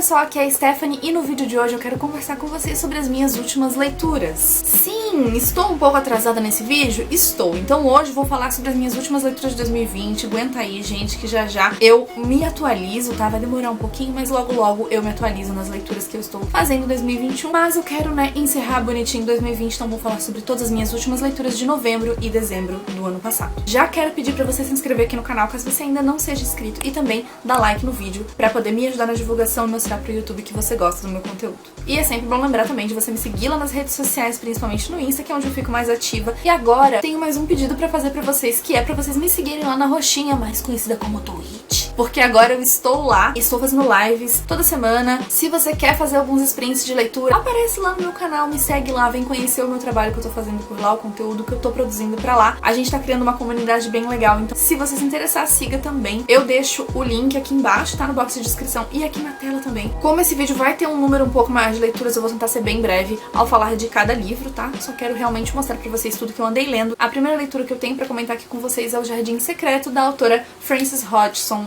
pessoal, aqui é a Stephanie e no vídeo de hoje eu quero conversar com vocês sobre as minhas últimas leituras. Sim, estou um pouco atrasada nesse vídeo? Estou. Então hoje vou falar sobre as minhas últimas leituras de 2020. Aguenta aí, gente, que já eu me atualizo, tá? Vai demorar um pouquinho, mas logo eu me atualizo nas leituras que eu estou fazendo em 2021. Mas eu quero, encerrar bonitinho 2020, então vou falar sobre todas as minhas últimas leituras de novembro e dezembro do ano passado. Já quero pedir pra você se inscrever aqui no canal, caso você ainda não seja inscrito, e também dar like no vídeo pra poder me ajudar na divulgação e mostrar pro YouTube que você gosta do meu conteúdo. E é sempre bom lembrar também de você me seguir lá nas redes sociais, principalmente no Insta, que é onde eu fico mais ativa. E agora tenho mais um pedido pra fazer pra vocês, que é pra vocês me seguirem lá na roxinha, mais conhecida como Twitch. Porque agora eu estou lá, estou fazendo lives toda semana. Se você quer fazer alguns sprints de leitura, aparece lá no meu canal, me segue lá, vem conhecer o meu trabalho que eu tô fazendo por lá, o conteúdo que eu tô produzindo pra lá. A gente tá criando uma comunidade bem legal, então se você se interessar, siga também. Eu deixo o link aqui embaixo, tá no box de descrição e aqui na tela também. Como esse vídeo vai ter um número um pouco maior de leituras, eu vou tentar ser bem breve ao falar de cada livro, tá? Só quero realmente mostrar pra vocês tudo que eu andei lendo. A primeira leitura que eu tenho pra comentar aqui com vocês é O Jardim Secreto, da autora Frances Hodgson.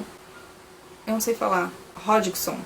Eu não sei falar. Hodgson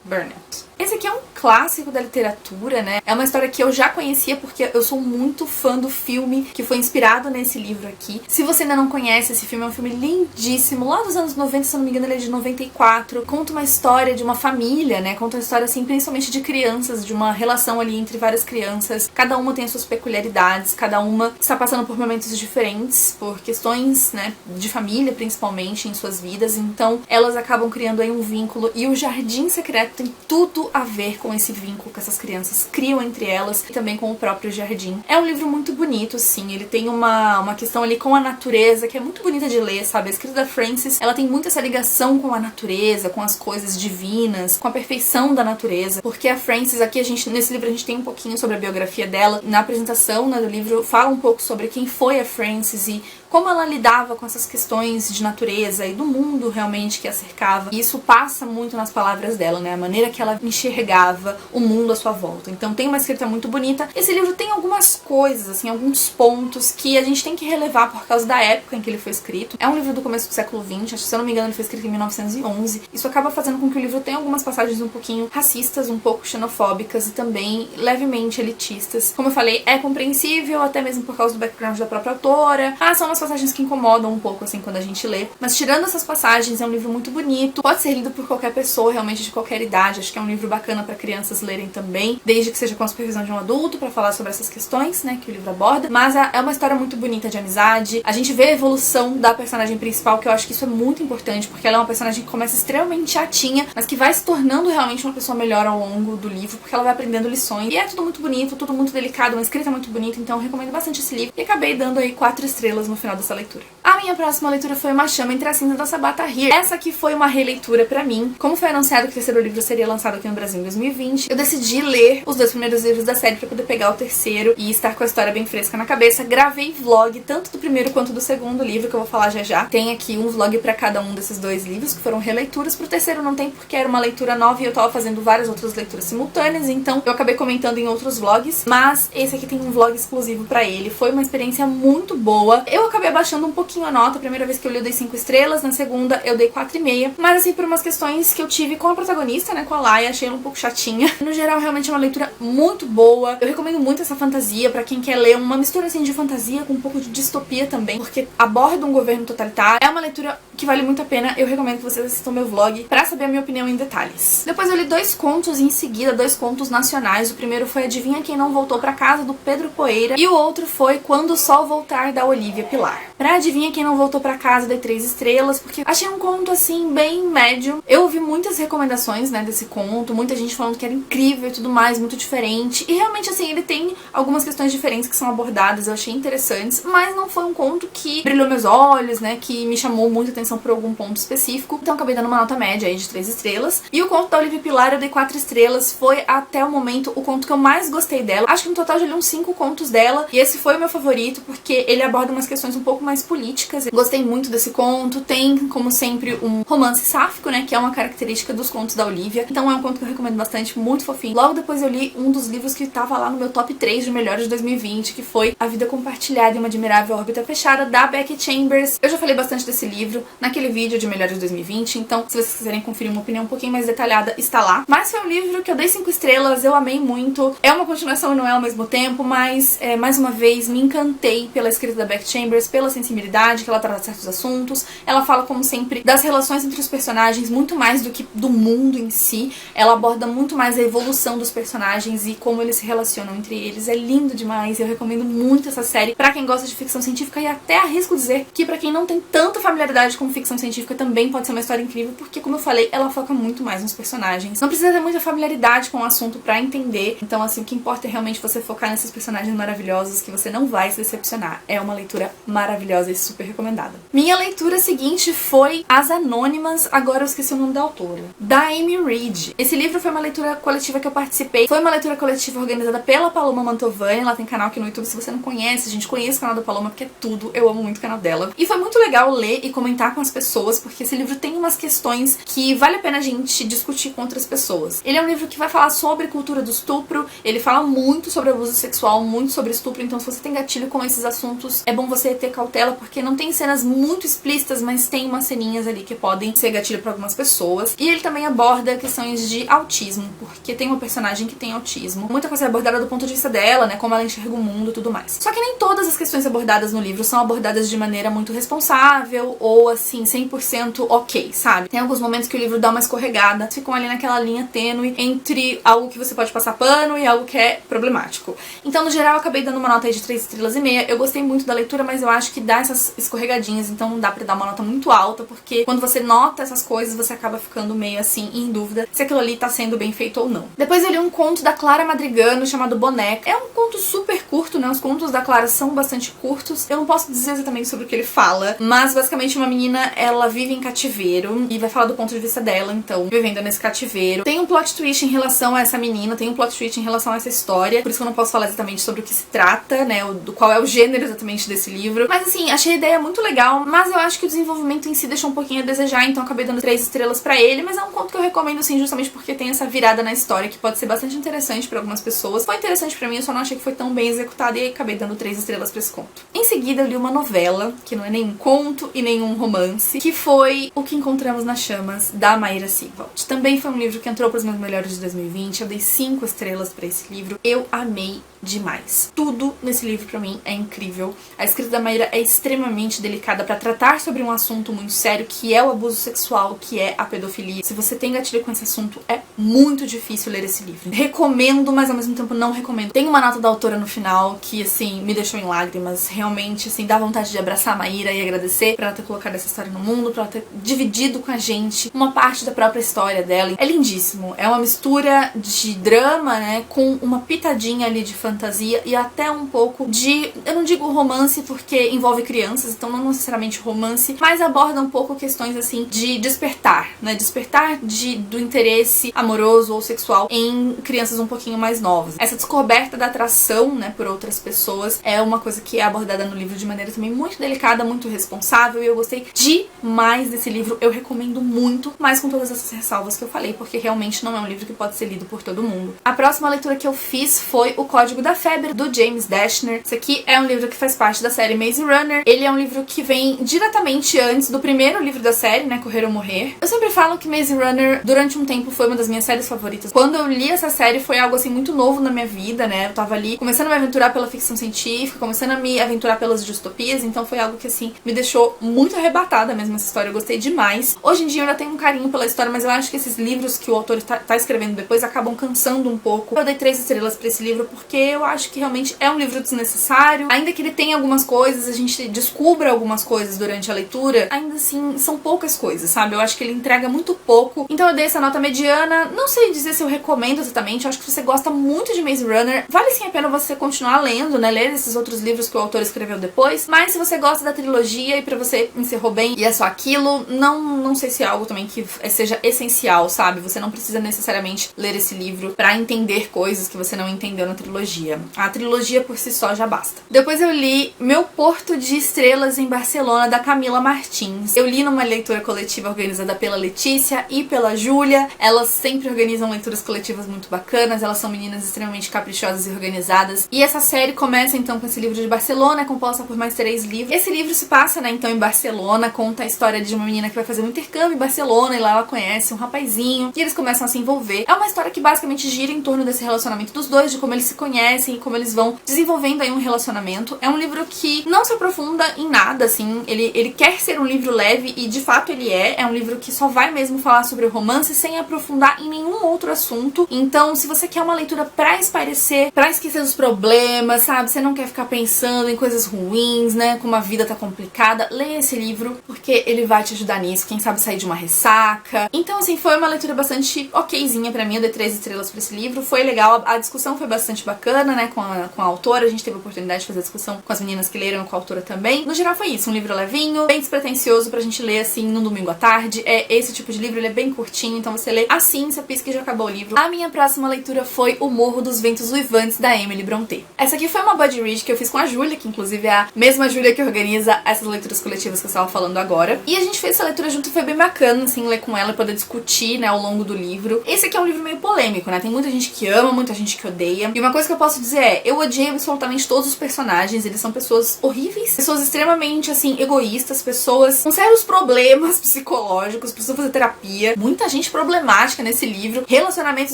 Burnett. Esse aqui é um clássico da literatura, né? É uma história que eu já conhecia porque eu sou muito fã do filme que foi inspirado nesse livro aqui. Se você ainda não conhece, esse filme é um filme lindíssimo. Lá dos anos 90, se eu não me engano, ele é de 94. Conta uma história de uma família, né? Conta uma história, assim, principalmente de crianças, de uma relação ali entre várias crianças. Cada uma tem as suas peculiaridades, cada uma está passando por momentos diferentes, por questões, né, de família, principalmente, em suas vidas. Então, elas acabam criando aí um vínculo. E O Jardim Secreto tem tudo a ver com esse vínculo que essas crianças criam entre elas e também com o próprio jardim. É um livro muito bonito, sim. Ele tem uma questão ali com a natureza que é muito bonita de ler, sabe? A escrita da Frances, ela tem muito essa ligação com a natureza, com as coisas divinas, com a perfeição da natureza, porque a Frances, aqui nesse livro a gente tem um pouquinho sobre a biografia dela. Na apresentação, né, do livro fala um pouco sobre quem foi a Frances e como ela lidava com essas questões de natureza e do mundo realmente que a cercava. E isso passa muito nas palavras dela, né? A maneira que ela enxergava o mundo à sua volta. Então tem uma escrita muito bonita. Esse livro tem algumas coisas, assim, alguns pontos que a gente tem que relevar por causa da época em que ele foi escrito. É um livro do começo do século XX, acho que, se eu não me engano, ele foi escrito em 1911. Isso acaba fazendo com que o livro tenha algumas passagens um pouquinho racistas, um pouco xenofóbicas e também levemente elitistas. Como eu falei, é compreensível, até mesmo por causa do background da própria autora. São umas passagens que incomodam um pouco, assim, quando a gente lê. Mas tirando essas passagens, é um livro muito bonito. Pode ser lido por qualquer pessoa, realmente de qualquer idade. Acho que é um livro bacana para crianças lerem também, desde que seja com a supervisão de um adulto, para falar sobre essas questões, né, que o livro aborda. Mas é uma história muito bonita de amizade. A gente vê a evolução da personagem principal, que eu acho que isso é muito importante, porque ela é uma personagem que começa extremamente chatinha, mas que vai se tornando realmente uma pessoa melhor ao longo do livro, porque ela vai aprendendo lições. E é tudo muito bonito, tudo muito delicado, uma escrita muito bonita, então eu recomendo bastante esse livro. E acabei dando aí 4 estrelas no final dessa leitura. A minha próxima leitura foi Uma Chama Entre as Cinzas, da Sabata Heer. Essa aqui foi uma releitura pra mim. Como foi anunciado que o terceiro livro seria lançado aqui no Brasil em 2020, eu decidi ler os 2 primeiros livros da série pra poder pegar o terceiro e estar com a história bem fresca na cabeça. Gravei vlog, tanto do primeiro quanto do segundo livro, que eu vou falar já. Tem aqui um vlog pra cada um desses 2 livros, que foram releituras. Pro terceiro não tem, porque era uma leitura nova e eu tava fazendo várias outras leituras simultâneas, então eu acabei comentando em outros vlogs. Mas esse aqui tem um vlog exclusivo pra ele. Foi uma experiência muito boa. Eu acabei abaixando um pouquinho a nota. A primeira vez que eu li eu dei 5 estrelas, na segunda eu dei 4,5. Mas assim, por umas questões que eu tive com a protagonista, né, com a Laia, achei ela um pouco chatinha. No geral, realmente é uma leitura muito boa. Eu recomendo muito essa fantasia pra quem quer ler uma mistura assim de fantasia com um pouco de distopia também, porque aborda um governo totalitário. É uma leitura que vale muito a pena. Eu recomendo que vocês assistam meu vlog pra saber a minha opinião em detalhes. Depois eu li 2 contos em seguida, 2 contos nacionais. O primeiro foi Adivinha Quem Não Voltou Pra Casa, do Pedro Poeira, e o outro foi Quando o Sol Voltar, da Olivia Pilar. Pra Adivinha Quem Não Voltou Pra Casa, eu dei 3 estrelas, porque achei um conto, assim, bem médio. Eu ouvi muitas recomendações, né, desse conto, muita gente falando que era incrível e tudo mais, muito diferente. E realmente, assim, ele tem algumas questões diferentes que são abordadas, eu achei interessantes, mas não foi um conto que brilhou meus olhos, né, que me chamou muita atenção por algum ponto específico. Então acabei dando uma nota média aí de 3 estrelas. E o conto da Olivia Pilar eu dei 4 estrelas. Foi até o momento o conto que eu mais gostei dela. Acho que no total eu já li uns 5 contos dela, e esse foi o meu favorito, porque ele aborda umas questões um pouco mais políticas. Gostei muito desse conto. Tem, como sempre, um romance sáfico, né, que é uma característica dos contos da Olivia. Então é um conto que eu recomendo bastante, muito fofinho. Logo depois eu li um dos livros que tava lá no meu top 3 de melhores de 2020, que foi A Vida Compartilhada em uma Admirável Órbita Fechada, da Becky Chambers. Eu já falei bastante desse livro naquele vídeo de melhores de 2020, então se vocês quiserem conferir uma opinião um pouquinho mais detalhada, está lá. Mas foi um livro que eu dei 5 estrelas, eu amei muito. É uma continuação e não é ao mesmo tempo, mas mais uma vez me encantei pela escrita da Becky Chambers, pela sensibilidade que ela trata de certos assuntos. Ela fala, como sempre, das relações entre os personagens, muito mais do que do mundo em si. Ela aborda muito mais a evolução dos personagens e como eles se relacionam entre eles. É lindo demais, eu recomendo muito essa série pra quem gosta de ficção científica e até arrisco dizer que pra quem não tem tanta familiaridade com ficção científica também pode ser uma história incrível, porque, como eu falei, ela foca muito mais nos personagens. Não precisa ter muita familiaridade com o assunto pra entender, então assim, o que importa é realmente você focar nesses personagens maravilhosos que você não vai se decepcionar. É uma leitura maravilhosa e super recomendada. Minha leitura seguinte foi As Anônimas, agora eu esqueci o nome da autora, da Amy Reed. Esse livro foi uma leitura coletiva que eu participei, foi uma leitura coletiva organizada pela Paloma Mantovani. Ela tem canal aqui no YouTube, se você não conhece, a gente conhece o canal da Paloma porque é tudo, eu amo muito o canal dela. E foi muito legal ler e comentar com as pessoas, porque esse livro tem umas questões que vale a pena a gente discutir com outras pessoas. Ele é um livro que vai falar sobre cultura do estupro, ele fala muito sobre abuso sexual, muito sobre estupro, então se você tem gatilho com esses assuntos, é bom você ter cautela, porque não tem cenas muito explícitas, mas tem umas ceninhas ali que podem ser gatilho para algumas pessoas. E ele também aborda questões de autismo, porque tem uma personagem que tem autismo. Muita coisa é abordada do ponto de vista dela, né, como ela enxerga o mundo e tudo mais. Só que nem todas as questões abordadas no livro são abordadas de maneira muito responsável ou, assim, 100% ok, sabe? Tem alguns momentos que o livro dá uma escorregada, ficam ali naquela linha tênue entre algo que você pode passar pano e algo que é problemático. Então, no geral, eu acabei dando uma nota aí de 3,5 estrelas. Eu gostei muito da leitura, mas eu acho que dá essas escorregadinhas, então não dá pra dar uma nota muito alta, porque quando você nota essas coisas, você acaba ficando meio assim, em dúvida se aquilo ali tá sendo bem feito ou não. Depois eu li um conto da Clara Madrigano chamado Boneca. É um conto super curto, né? Os contos da Clara são bastante curtos. Eu não posso dizer exatamente sobre o que ele fala, mas basicamente uma menina, ela vive em cativeiro e vai falar do ponto de vista dela, então, vivendo nesse cativeiro. Tem um plot twist em relação a essa menina, tem um plot twist em relação a essa história, por isso que eu não posso falar exatamente sobre o que se trata, né? Do qual é o gênero exatamente desse livro. Mas assim, achei a ideia muito legal, mas eu acho que o desenvolvimento em si deixou um pouquinho a desejar, então acabei dando 3 estrelas pra ele, mas é um conto que eu recomendo sim, justamente porque tem essa virada na história que pode ser bastante interessante pra algumas pessoas. Foi interessante pra mim, eu só não achei que foi tão bem executado e acabei dando 3 estrelas pra esse conto. Em seguida eu li uma novela, que não é nenhum conto e nenhum romance, que foi O Que Encontramos nas Chamas, da Maíra Sigvald. Também foi um livro que entrou pros meus melhores de 2020, eu dei 5 estrelas pra esse livro, eu amei demais. Tudo nesse livro pra mim é incrível. A escrita da Maíra é extremamente delicada pra tratar sobre um assunto muito sério, que é o abuso sexual, que é a pedofilia. Se você tem gatilho com esse assunto, é muito difícil ler esse livro. Recomendo, mas ao mesmo tempo não recomendo. Tem uma nota da autora no final que, assim, me deixou em lágrimas. Realmente, assim, dá vontade de abraçar a Maíra e agradecer por ela ter colocado essa história no mundo, por ela ter dividido com a gente uma parte da própria história dela. É lindíssimo. É uma mistura de drama, né, com uma pitadinha ali de fantasia e até um pouco de, eu não digo romance porque envolve crianças, então não necessariamente romance, mas aborda um pouco questões assim de despertar, né, despertar do interesse amoroso ou sexual em crianças um pouquinho mais novas. Essa descoberta da atração, né, por outras pessoas é uma coisa que é abordada no livro de maneira também muito delicada, muito responsável, e eu gostei demais desse livro. Eu recomendo muito, mas com todas essas ressalvas que eu falei, porque realmente não é um livro que pode ser lido por todo mundo. A próxima leitura que eu fiz foi O Código da Febre, do James Dashner. Esse aqui é um livro que faz parte da série Maze Runner. Ele é um livro que vem diretamente antes do primeiro livro da série, né, Correr ou Morrer. Eu sempre falo que Maze Runner, durante um tempo, foi uma das minhas séries favoritas. Quando eu li essa série, foi algo, assim, muito novo na minha vida, né? Eu tava ali começando a me aventurar pela ficção científica, começando a me aventurar pelas distopias, então foi algo que, assim, me deixou muito arrebatada mesmo essa história. Eu gostei demais. Hoje em dia eu ainda tenho um carinho pela história, mas eu acho que esses livros que o autor tá escrevendo depois acabam cansando um pouco. Eu dei 3 estrelas pra esse livro porque eu acho que realmente é um livro desnecessário. Ainda que ele tenha algumas coisas, a gente descubra algumas coisas durante a leitura, ainda assim são poucas coisas, sabe? Eu acho que ele entrega muito pouco. Então eu dei essa nota mediana. Não sei dizer se eu recomendo exatamente. Eu acho que se você gosta muito de Maze Runner, vale sim a pena você continuar lendo, né? Ler esses outros livros que o autor escreveu depois. Mas se você gosta da trilogia e pra você encerrou bem e é só aquilo, não sei se é algo também que seja essencial, sabe? Você não precisa necessariamente ler esse livro pra entender coisas que você não entendeu na trilogia. A trilogia por si só já basta. Depois eu li Meu Porto de Estrelas em Barcelona, da Camila Martins. Eu li numa leitura coletiva organizada pela Letícia e pela Júlia. Elas sempre organizam leituras coletivas muito bacanas, elas são meninas extremamente caprichosas e organizadas. E essa série começa então com esse livro de Barcelona, é composta por mais 3 livros. Esse livro se passa, né, então em Barcelona, Barcelona, conta a história de uma menina que vai fazer um intercâmbio em Barcelona e lá ela conhece um rapazinho e eles começam a se envolver. É uma história que basicamente gira em torno desse relacionamento dos dois, de como eles se conhecem e como eles vão desenvolvendo aí um relacionamento. É um livro que não se aprofunda em nada, assim, ele quer ser um livro leve e de fato ele é um livro que só vai mesmo falar sobre o romance sem aprofundar em nenhum outro assunto. Então, se você quer uma leitura pra espairecer, pra esquecer dos problemas, sabe, você não quer ficar pensando em coisas ruins, né, como a vida tá complicada, leia esse livro, porque ele vai te ajudar nisso, quem sabe sair de uma ressaca. Então, assim, foi uma leitura bastante okzinha pra mim, eu dei 3 estrelas pra esse livro, foi legal, a discussão foi bastante bacana, né, com a autora, a gente teve a oportunidade de fazer a discussão com as meninas que leram, com a autora também. No geral foi isso, um livro levinho, bem despretensioso pra gente ler, assim, num domingo à tarde. É esse tipo de livro, ele é bem curtinho, então você lê assim, você pisca e já acabou o livro. A minha próxima leitura foi O Morro dos Ventos Uivantes, da Emily Brontë. Essa aqui foi uma buddy read que eu fiz com a Júlia, que inclusive é a mesma Júlia que organiza essas leituras coletivas que eu estava falando agora. E a gente fez essa leitura junto e foi bem bacana, assim, ler com ela e poder discutir, né, ao longo do livro. Esse aqui é um livro meio polêmico, né, tem muita gente que ama, muita gente que odeia. E uma coisa que eu posso dizer é, eu odiei absolutamente todos os personagens, eles são pessoas horríveis, pessoas extremamente, assim, egoístas, pessoas com sérios problemas psicológicos, precisam fazer terapia, muita gente problemática nesse livro, relacionamentos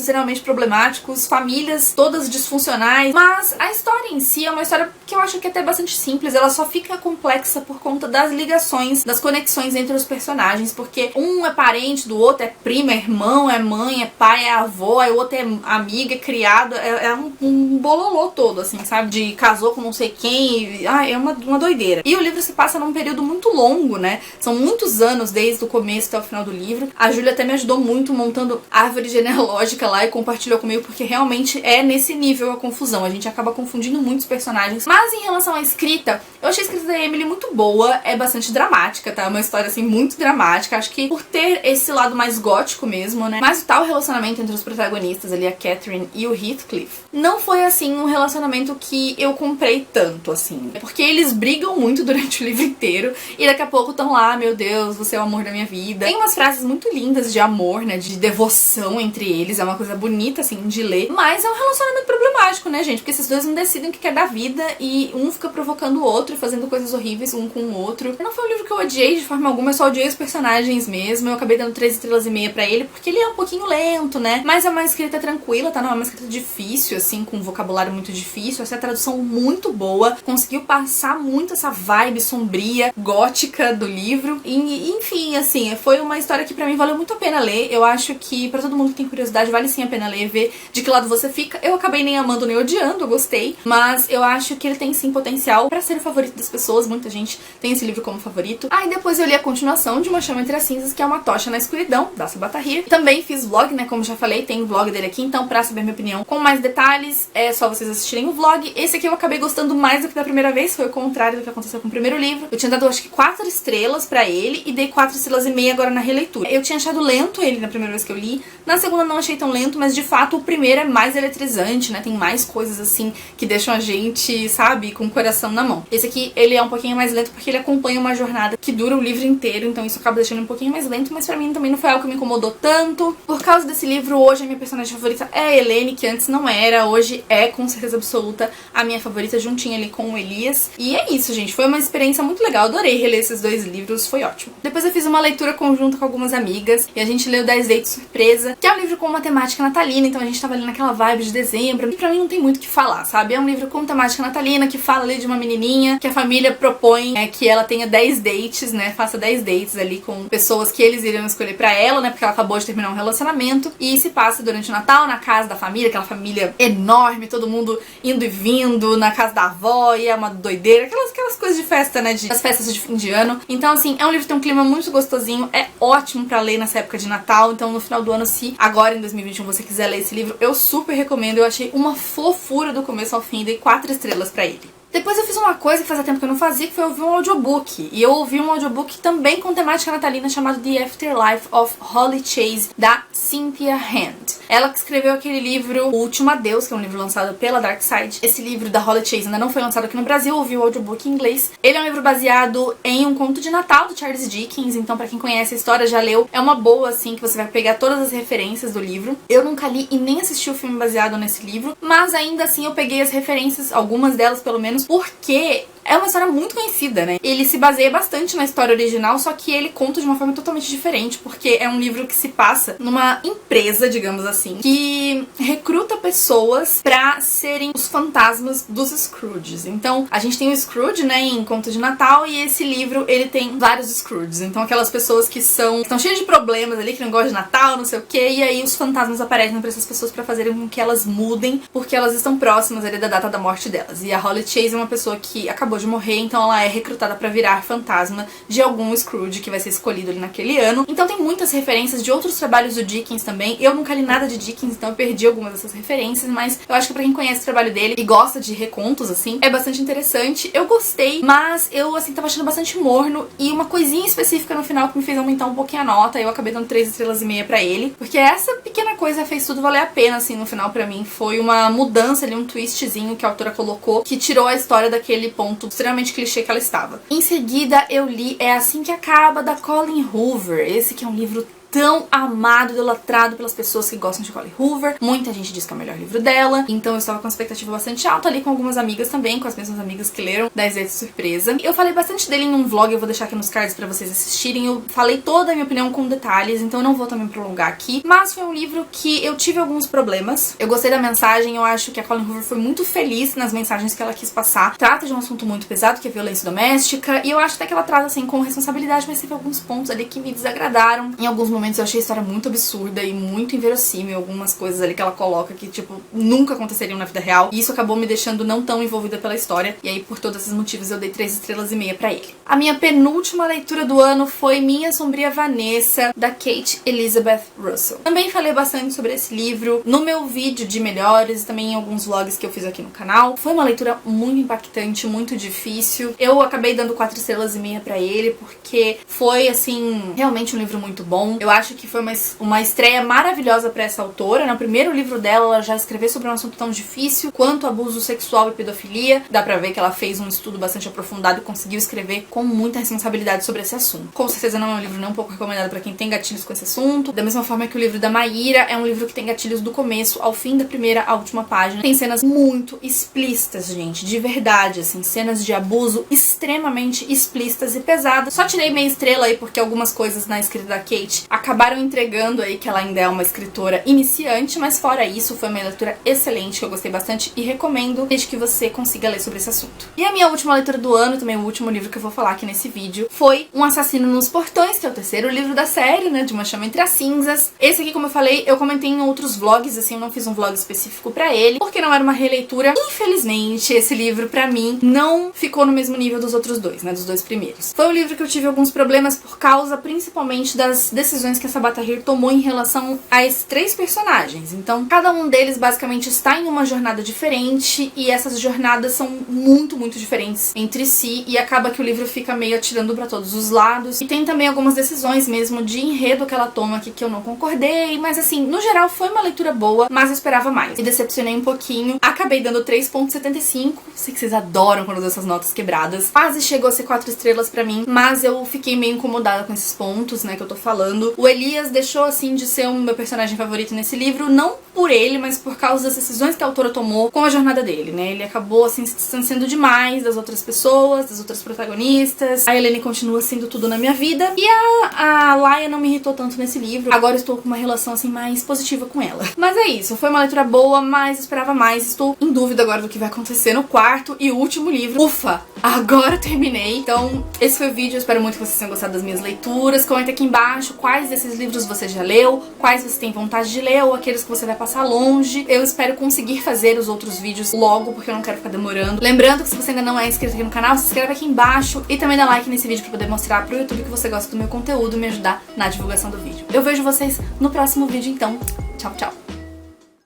extremamente problemáticos, famílias todas disfuncionais, mas a história em si é uma história que eu acho que é até bastante simples, ela só fica complexa por conta das ligações, das conexões entre os personagens, porque um é parente do outro, é primo, é irmão, é mãe, é pai, é avó, aí o outro é amiga, é criado, é um bololô todo, assim, sabe? De casou com não sei quem, é uma doideira. E o livro se passa num período muito longo, né? São muitos anos desde o começo até o final do livro. A Júlia até me ajudou muito montando árvore genealógica lá e compartilhou comigo, porque realmente é nesse nível a confusão. A gente acaba confundindo muitos personagens. Mas em relação à escrita, eu achei a escrita da Emily muito boa, é bastante dramática, tá? É uma história, assim, muito dramática. Acho que por ter esse lado mais gótico mesmo, né? Mas o tal relacionamento entre os protagonistas ali, a Catherine e o Heathcliff, não foi, assim, um relacionamento que eu comprei tanto, assim. Porque eles brigam muito durante o livro inteiro e daqui a pouco estão lá, meu Deus, você é o amor da minha vida. Tem umas frases muito lindas de amor, né? De devoção entre eles, é uma coisa bonita, assim, de ler. Mas é um relacionamento problemático, né, gente? Porque esses dois não decidem o que quer da vida e um fica provocando o outro e fazendo coisas horríveis um com o outro. Não foi um livro que eu odiei de forma alguma, eu só odiei os personagens mesmo. Eu acabei dando 3 estrelas e meia pra ele, porque ele é um pouquinho lento, né? Mas é uma escrita tranquila, tá? Não é uma escrita difícil, assim, com um vocabulário muito difícil. Essa é a tradução muito boa, conseguiu passar muito essa vibe sombria, gótica do livro. E, enfim, assim, foi uma história que pra mim valeu muito a pena ler. Eu acho que pra todo mundo que tem curiosidade, vale sim a pena ler, ver de que lado você fica. Eu acabei nem amando nem odiando, eu gostei, mas eu acho que ele tem sim potencial pra ser o favorito das pessoas. Muita gente tem esse livro como favorito. Aí depois eu li a continuação de Uma Chama Entre as Cinzas, que é Uma Tocha na Escuridão, da Sabata Rir. Também fiz vlog, né, como já falei, tem o vlog dele aqui, então pra saber minha opinião com mais detalhes, é só vocês assistirem o vlog. Esse aqui eu acabei gostando mais do que da primeira vez, foi o contrário do que aconteceu com o primeiro livro. Eu tinha dado, acho que 4 estrelas pra ele e dei 4 estrelas e meia agora na releitura. Eu tinha achado lento ele na primeira vez que eu li, na segunda não achei tão lento, mas de fato o primeiro é mais eletrizante, né, tem mais coisas assim que deixam a gente, sabe, com o coração na mão. Esse aqui, ele é um pouquinho mais lento porque ele acompanha uma jornada que dura o livro inteiro, então isso acaba deixando um pouquinho mais lento, mas pra mim também não foi algo que me incomodou tanto. Por causa desse livro, hoje a minha personagem favorita é a Helene, que antes não era, hoje é com certeza absoluta a minha favorita, juntinha ali com o Elias. E é isso, gente, foi uma experiência muito legal, adorei reler esses 2 livros, foi ótimo. Depois eu fiz uma leitura conjunta com algumas amigas e a gente leu 10 Dates Surpresa, que é um livro com uma temática natalina, então a gente tava ali naquela vibe de dezembro, e pra mim não tem muito o que falar, sabe? É um livro com temática natalina, que fala ali de uma menininha, que a família propõe que ela tenha 10 dates, né, faça 10 dates ali com pessoas que eles iriam escolher pra ela, né, porque ela acabou de terminar um relacionamento, e se passa durante o Natal na casa da família, aquela família enorme, todo mundo indo e vindo na casa da avó, e é uma doideira, aquelas coisas de festa, né, as festas de fim de ano. Então, assim, é um livro que tem um clima muito gostosinho, é ótimo pra ler nessa época de Natal, então no final do ano, se agora em 2021 você quiser ler esse livro, eu super recomendo, eu achei uma fofura do começo ao fim, dei 4 estrelas pra ele. Depois eu fiz uma coisa que fazia tempo que eu não fazia, que foi ouvir um audiobook. E eu ouvi um audiobook também com temática natalina chamado The Afterlife of Holly Chase, da Cynthia Hand. Ela que escreveu aquele livro O Último Adeus, que é um livro lançado pela Dark Side. Esse livro da Holly Chase ainda não foi lançado aqui no Brasil, eu ouvi o audiobook em inglês. Ele é um livro baseado em um conto de Natal do Charles Dickens, então pra quem conhece a história, já leu, é uma boa, assim, que você vai pegar todas as referências do livro. Eu nunca li e nem assisti o filme baseado nesse livro, mas ainda assim eu peguei as referências, algumas delas pelo menos, porque é uma história muito conhecida, né? Ele se baseia bastante na história original, só que ele conta de uma forma totalmente diferente, porque é um livro que se passa numa empresa, digamos assim, que recruta pessoas pra serem os fantasmas dos Scrooges. Então, a gente tem o Scrooge, né, em Conto de Natal, e esse livro, ele tem vários Scrooges. Então, aquelas pessoas que estão cheias de problemas ali, que não gostam de Natal, não sei o quê, e aí os fantasmas aparecem pra essas pessoas pra fazerem com que elas mudem, porque elas estão próximas ali da data da morte delas. E a Holly Chase é uma pessoa que acabou de morrer, então ela é recrutada pra virar fantasma de algum Scrooge que vai ser escolhido ali naquele ano. Então tem muitas referências de outros trabalhos do Dickens também. Eu nunca li nada de Dickens, então eu perdi algumas dessas referências, mas eu acho que pra quem conhece o trabalho dele e gosta de recontos, assim, é bastante interessante. Eu gostei, mas eu, assim, tava achando bastante morno, e uma coisinha específica no final que me fez aumentar um pouquinho a nota. Eu acabei dando 3,5 estrelas pra ele, porque essa pequena coisa fez tudo valer a pena, assim, no final pra mim. Foi uma mudança ali, um twistzinho que a autora colocou, que tirou a história daquele ponto extremamente clichê que ela estava. Em seguida, eu li É Assim Que Acaba, da Colleen Hoover. Esse que é um livro tão amado, idolatrado pelas pessoas que gostam de Colleen Hoover. Muita gente diz que é o melhor livro dela, então eu estava com uma expectativa bastante alta ali com algumas amigas também, com as mesmas amigas que leram 10 vezes de surpresa. Eu falei bastante dele em um vlog, eu vou deixar aqui nos cards pra vocês assistirem. Eu falei toda a minha opinião com detalhes, então eu não vou também prolongar aqui. Mas foi um livro que eu tive alguns problemas. Eu gostei da mensagem, eu acho que a Colleen Hoover foi muito feliz nas mensagens que ela quis passar. Trata de um assunto muito pesado, que é violência doméstica, e eu acho até que ela trata assim com responsabilidade, mas teve alguns pontos ali que me desagradaram. Em alguns momentos eu achei a história muito absurda e muito inverossímil, algumas coisas ali que ela coloca que, tipo, nunca aconteceriam na vida real, e isso acabou me deixando não tão envolvida pela história, e aí por todos esses motivos eu dei 3,5 estrelas pra ele. A minha penúltima leitura do ano foi Minha Sombria Vanessa, da Kate Elizabeth Russell. Também falei bastante sobre esse livro no meu vídeo de melhores e também em alguns vlogs que eu fiz aqui no canal. Foi uma leitura muito impactante, muito difícil. Eu acabei dando 4,5 estrelas pra ele, porque foi, assim, realmente um livro muito bom. Eu acho que foi uma estreia maravilhosa pra essa autora. No primeiro livro dela, ela já escreveu sobre um assunto tão difícil quanto abuso sexual e pedofilia. Dá pra ver que ela fez um estudo bastante aprofundado e conseguiu escrever com muita responsabilidade sobre esse assunto. Com certeza não é um livro nem um pouco recomendado pra quem tem gatilhos com esse assunto. Da mesma forma que o livro da Maíra é um livro que tem gatilhos do começo ao fim da primeira à última página. Tem cenas muito explícitas, gente, de verdade, assim, cenas de abuso extremamente explícitas e pesadas. Só tirei meia estrela aí porque algumas coisas na escrita da Kate acabaram entregando aí que ela ainda é uma escritora iniciante, mas fora isso, foi uma leitura excelente, que eu gostei bastante e recomendo desde que você consiga ler sobre esse assunto. E a minha última leitura do ano, também o último livro que eu vou falar aqui nesse vídeo, foi Um Assassino nos Portões, que é o terceiro livro da série, né, de Uma Chama Entre as Cinzas. Esse aqui, como eu falei, eu comentei em outros vlogs, assim, eu não fiz um vlog específico pra ele, porque não era uma releitura. Infelizmente, esse livro, pra mim, não ficou no mesmo nível dos outros dois, né, dos dois primeiros. Foi um livro que eu tive alguns problemas por causa, principalmente, das decisões que a Tabata Tahir tomou em relação a esses 3 personagens. Então, cada um deles basicamente está em uma jornada diferente, e essas jornadas são muito, muito diferentes entre si, e acaba que o livro fica meio atirando pra todos os lados. E tem também algumas decisões mesmo de enredo que ela toma aqui que eu não concordei, mas assim, no geral foi uma leitura boa, mas eu esperava mais. Me decepcionei um pouquinho. Acabei dando 3,75. Sei que vocês adoram quando eu dou essas notas quebradas. Quase chegou a ser 4 estrelas pra mim, mas eu fiquei meio incomodada com esses pontos, né, que eu tô falando. O Elias deixou, assim, de ser o meu personagem favorito nesse livro, não por ele, mas por causa das decisões que a autora tomou com a jornada dele, né? Ele acabou, assim, se distanciando demais das outras pessoas, das outras protagonistas. A Helene continua sendo tudo na minha vida. E a Laia não me irritou tanto nesse livro. Agora eu estou com uma relação, assim, mais positiva com ela. Mas é isso, foi uma leitura boa, mas esperava mais. Estou em dúvida agora do que vai acontecer no quarto e último livro. Ufa! Agora eu terminei. Então, esse foi o vídeo. Eu espero muito que vocês tenham gostado das minhas leituras. Comenta aqui embaixo quais desses livros você já leu, quais você tem vontade de ler ou aqueles que você vai passar longe. Eu espero conseguir fazer os outros vídeos logo, porque eu não quero ficar demorando. Lembrando que se você ainda não é inscrito aqui no canal, se inscreve aqui embaixo e também dá like nesse vídeo pra poder mostrar pro YouTube que você gosta do meu conteúdo e me ajudar na divulgação do vídeo. Eu vejo vocês no próximo vídeo, então. Tchau, tchau!